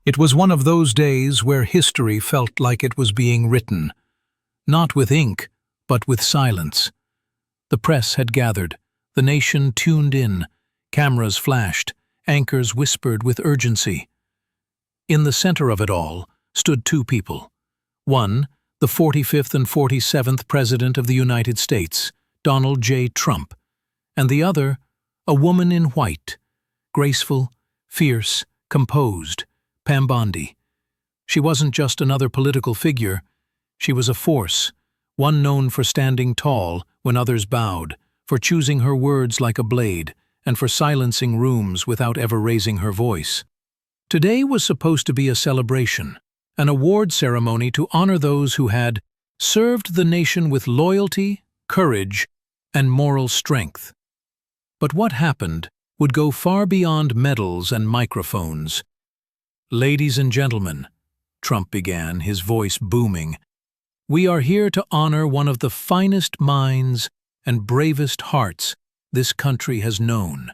It was one of those days where history felt like it was being written, not with ink, but with silence. The press had gathered, the nation tuned in, cameras flashed, anchors whispered with urgency. In the center of it all stood two people. One, the 45th and 47th President of the United States, Donald J. Trump, and the other, a woman in white, graceful, fierce, composed, Pam Bondi. She wasn't just another political figure. She was a force, one known for standing tall when others bowed, for choosing her words like a blade, and for silencing rooms without ever raising her voice. Today was supposed to be a celebration, an award ceremony to honor those who had served the nation with loyalty, courage, and moral strength. But what happened would go far beyond medals and microphones. "Ladies and gentlemen," Trump began, his voice booming, "we are here to honor one of the finest minds and bravest hearts this country has known."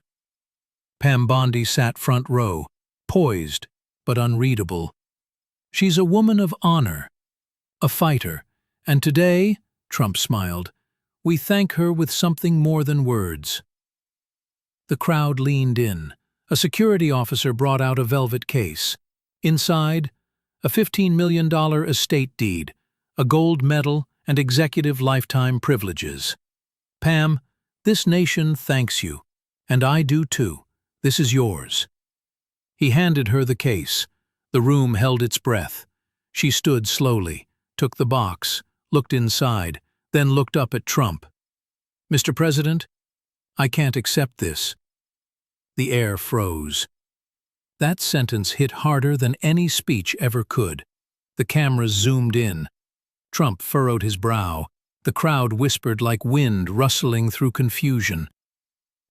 Pam Bondi sat front row, poised but unreadable. She's a woman of honor, a fighter, and today, Trump smiled, we thank her with something more than words. The crowd leaned in. A security officer brought out a velvet case. Inside, a $15 million estate deed, a gold medal, and executive lifetime privileges. "Pam, this nation thanks you, and I do too. This is yours." He handed her the case. The room held its breath. She stood slowly, took the box, looked inside, then looked up at Trump. "Mr. President, I can't accept this." The air froze. That sentence hit harder than any speech ever could. The cameras zoomed in. Trump furrowed his brow. The crowd whispered like wind rustling through confusion.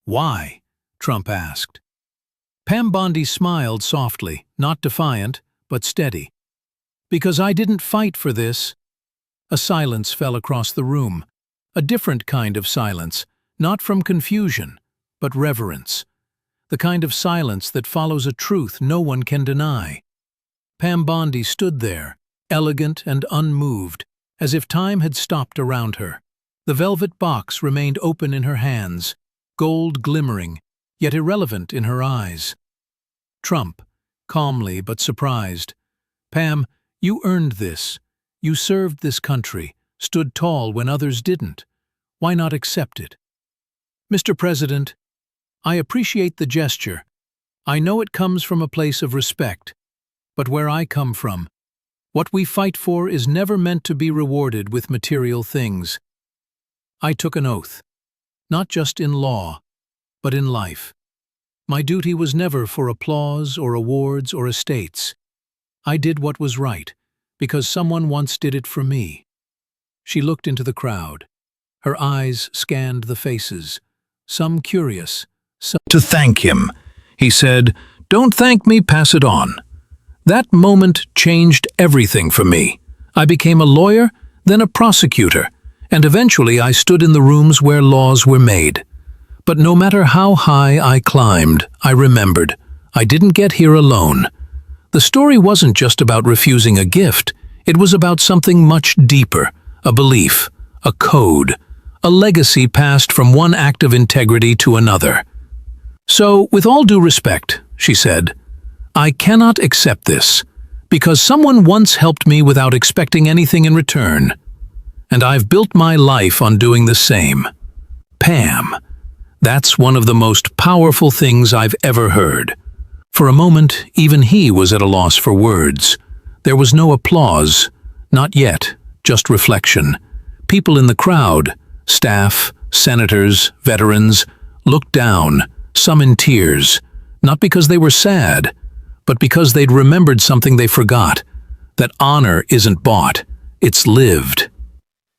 "Why?" Trump asked. Pam Bondi smiled softly, not defiant, but steady. "Because I didn't fight for this." A silence fell across the room. A different kind of silence, not from confusion, but reverence. The kind of silence that follows a truth no one can deny. Pam Bondi stood there, elegant and unmoved, as if time had stopped around her. The velvet box remained open in her hands, gold glimmering, yet irrelevant in her eyes. Trump, calmly but surprised, "Pam, you earned this. You served this country, stood tall when others didn't. Why not accept it?" "Mr. President, I appreciate the gesture. I know it comes from a place of respect. But where I come from, what we fight for is never meant to be rewarded with material things. I took an oath, not just in law, but in life. My duty was never for applause or awards or estates. I did what was right, because someone once did it for me." She looked into the crowd. Her eyes scanned the faces, some curious, "To thank him," he said. "Don't thank me, pass it on." That moment changed everything for me. I became a lawyer, then a prosecutor, and eventually I stood in the rooms where laws were made. But no matter how high I climbed, I remembered, I didn't get here alone. The story wasn't just about refusing a gift, it was about something much deeper, a belief, a code, a legacy passed from one act of integrity to another. "So, with all due respect," she said, "I cannot accept this, because someone once helped me without expecting anything in return. And I've built my life on doing the same." Pam, that's one of the most powerful things I've ever heard. For a moment, even he was at a loss for words. There was no applause, not yet, just reflection. People in the crowd, staff, senators, veterans, looked down, some in tears, not because they were sad, but because they'd remembered something they forgot, that honor isn't bought, it's lived.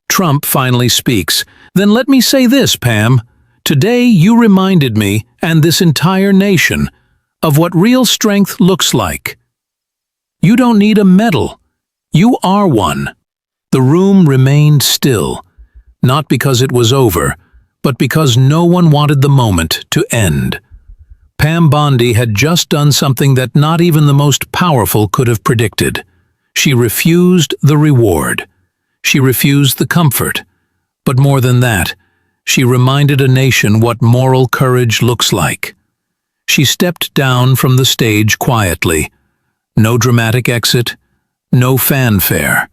Trump finally speaks. "Then let me say this, Pam. Today you reminded me, and this entire nation, of what real strength looks like. You don't need a medal. You are one." The room remained still, not because it was over, but because no one wanted the moment to end. Pam Bondi had just done something that not even the most powerful could have predicted. She refused the reward. She refused the comfort. But more than that, she reminded a nation what moral courage looks like. She stepped down from the stage quietly. No dramatic exit, no fanfare.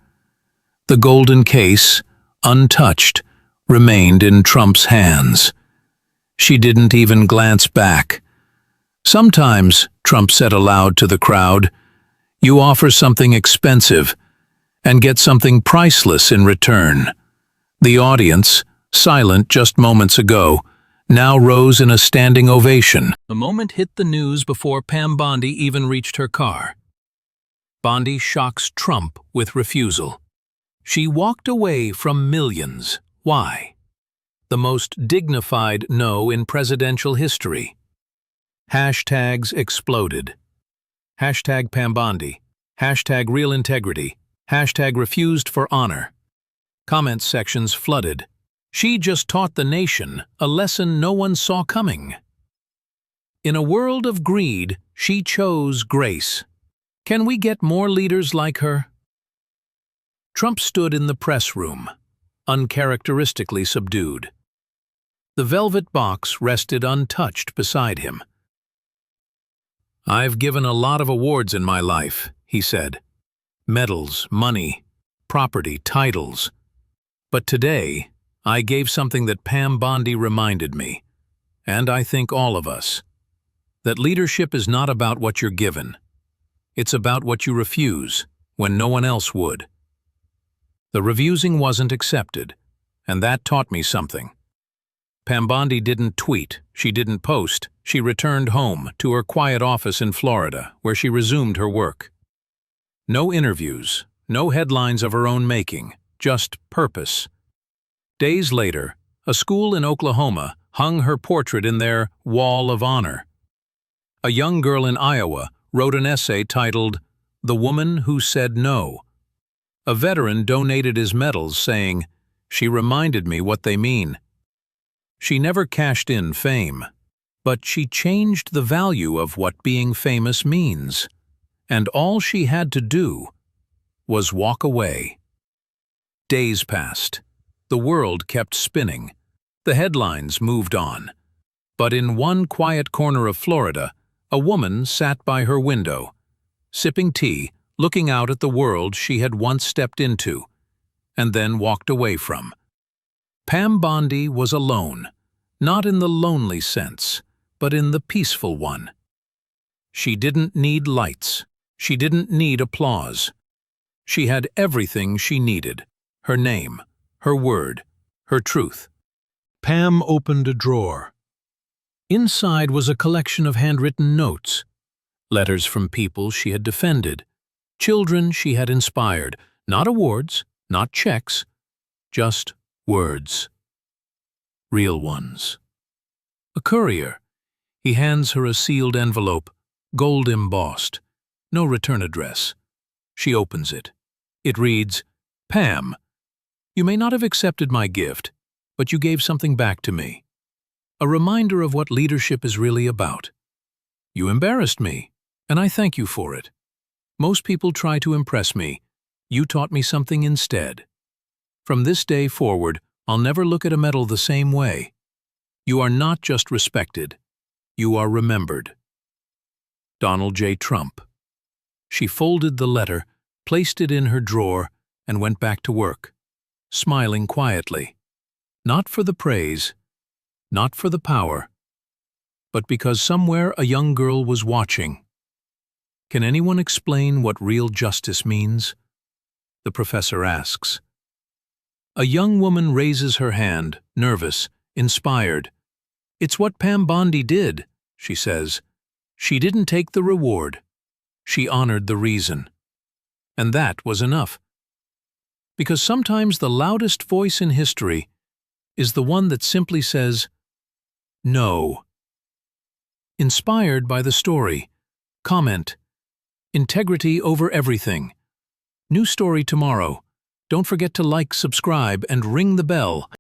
The golden case, untouched, remained in Trump's hands. She didn't even glance back. Sometimes, Trump said aloud to the crowd, you offer something expensive and get something priceless in return. The audience, silent just moments ago, now rose in a standing ovation. The moment hit the news before Pam Bondi even reached her car. Bondi shocks Trump with refusal. She walked away from millions. Why? The most dignified no in presidential history. Hashtags exploded. Hashtag Pam Bondi. Hashtag real integrity. Hashtag refused for honor. Comment sections flooded. She just taught the nation a lesson no one saw coming. In a world of greed, she chose grace. Can we get more leaders like her? Trump stood in the press room, uncharacteristically subdued. The velvet box rested untouched beside him. I've given a lot of awards in my life, he said. Medals, money, property, titles. But today, I gave something that Pam Bondi reminded me, and I think all of us, that leadership is not about what you're given. It's about what you refuse when no one else would. The refusing wasn't accepted, and that taught me something. Pam Bondi didn't tweet, she didn't post, she returned home to her quiet office in Florida, where she resumed her work. No interviews, no headlines of her own making, just purpose. Days later, a school in Oklahoma hung her portrait in their Wall of Honor. A young girl in Iowa wrote an essay titled, The Woman Who Said No. A veteran donated his medals saying, she reminded me what they mean. She never cashed in fame, but she changed the value of what being famous means. And all she had to do was walk away. Days passed. The world kept spinning. The headlines moved on. But in one quiet corner of Florida, a woman sat by her window, sipping tea, looking out at the world she had once stepped into, and then walked away from. Pam Bondi was alone, not in the lonely sense, but in the peaceful one. She didn't need lights. She didn't need applause. She had everything she needed: her name, her word, her truth. Pam opened a drawer. Inside was a collection of handwritten notes, letters from people she had defended, children she had inspired, not awards, not checks, just words. Real ones. A courier. He hands her a sealed envelope, gold embossed. No return address. She opens it. It reads, Pam, you may not have accepted my gift, but you gave something back to me. A reminder of what leadership is really about. You embarrassed me, and I thank you for it. Most people try to impress me. You taught me something instead. From this day forward, I'll never look at a medal the same way. You are not just respected. You are remembered. Donald J. Trump. She folded the letter, placed it in her drawer, and went back to work, smiling quietly. Not for the praise, not for the power, but because somewhere a young girl was watching. Can anyone explain what real justice means? The professor asks. A young woman raises her hand, nervous, inspired. It's what Pam Bondi did, she says. She didn't take the reward. She honored the reason. And that was enough. Because sometimes the loudest voice in history is the one that simply says, no. Inspired by the story. Comment. Integrity over everything. New story tomorrow. Don't forget to like, subscribe, and ring the bell.